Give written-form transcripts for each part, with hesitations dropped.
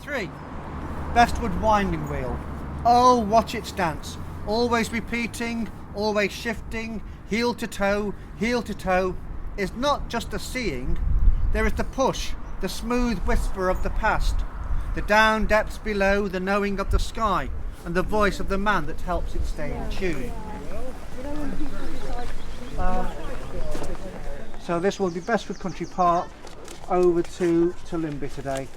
3. Bestwood winding wheel. Oh, watch its dance. Always repeating, always shifting, heel to toe, is not just a seeing. There is the push, the smooth whisper of the past, the down depths below, the knowing of the sky, and the voice of the man that helps it stay in tune. So this will be Bestwood Country Park over to Linby today.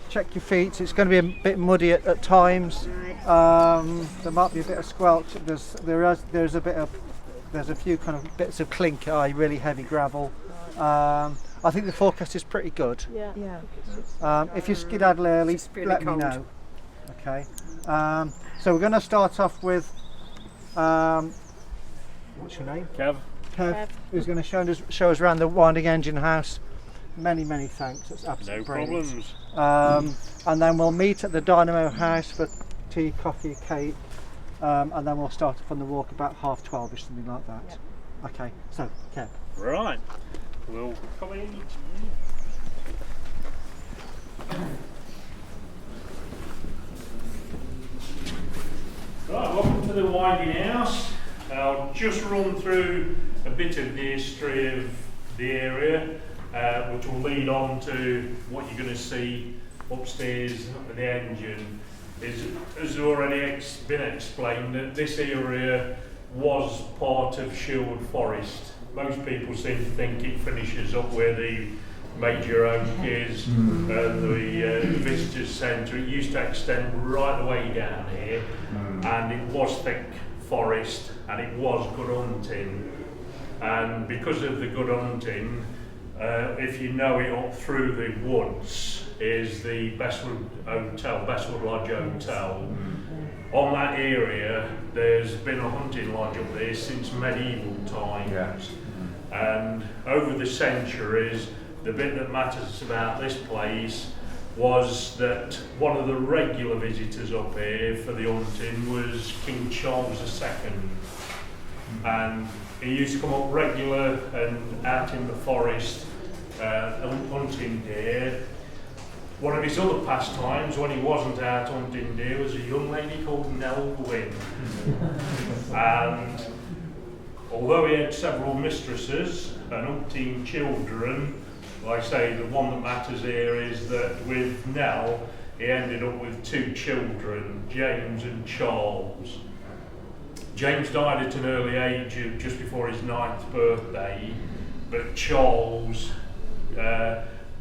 Check your feet, it's going to be a bit muddy at times. There might be a bit of squelch. There's a few kind of bits of clinker, really heavy gravel. I think the forecast is pretty good. If you skedaddle early, let me know. Okay. So we're going to start off with what's your name? Kev. Who's going to show us around the winding engine house. Many thanks. That's absolutely brilliant. Problems. And then we'll meet at the Dynamo House for tea, coffee, cake, and then we'll start off on the walk about 12:30ish, something like that. Yep. Okay. So, Kev. Right. We'll come in. Right, welcome to the winding house. I'll just run through a bit of the history of the area, which will lead on to what you're going to see upstairs with the engine. As already been explained, that this area was part of Sherwood Forest. Most people seem to think it finishes up where the major oak is and the visitors centre. It used to extend right the way down here, and it was thick forest and it was good hunting. And because of the good hunting, if you know it up through the woods, is the Bestwood Hotel, Bestwood Lodge Hotel. On that area, there's been a hunting lodge up there since medieval times. And over the centuries, the bit that matters about this place was that one of the regular visitors up here for the hunting was King Charles II. And he used to come up regular and out in the forest hunting deer. One of his other pastimes when he wasn't out hunting deer was a young lady called Nelwyn. And although he had several mistresses and umpteen children, like I say, the one that matters here is that with Nell, he ended up with 2 children, James and Charles. James died at an early age, just before his 9th birthday, but Charles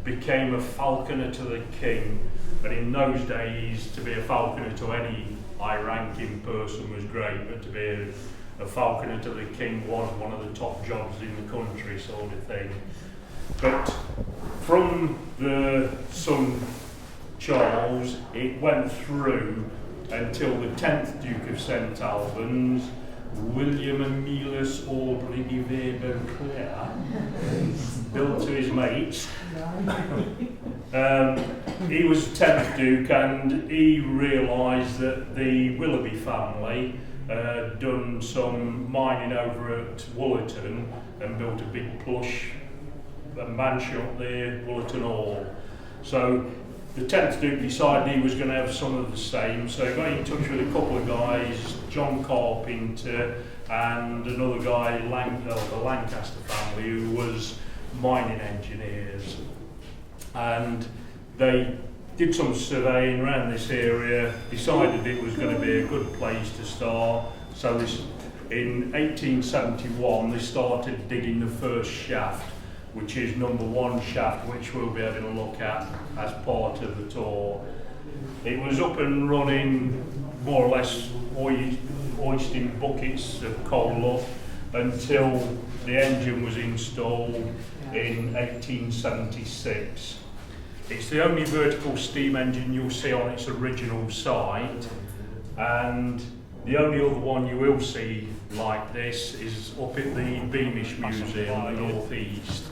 became a falconer to the king. But in those days, to be a falconer to any high-ranking person was great, but to be a falconer to the king was one of the top jobs in the country, sort of thing. But from the son Charles, it went through until the 10th Duke of St Albans, William Emilius Aubrey Weber Clare, built to his mates. He was 10th Duke, and he realised that the Willoughby family had done some mining over at Woolerton and built a big plush mansion up there, Woolerton Hall. So the 10th Duke decided he was going to have some of the same, so he got in touch with a couple of guys, John Carpenter and another guy, the Lancaster family, who was mining engineers. And they did some surveying around this area, decided it was going to be a good place to start. So in 1871 they started digging the first shaft, which is number 1 shaft, which we'll be having a look at as part of the tour. It was up and running, more or less hoisting buckets of coal up until the engine was installed in 1876. It's the only vertical steam engine you'll see on its original site, and the only other one you will see like this is up at the Beamish Museum in the North East.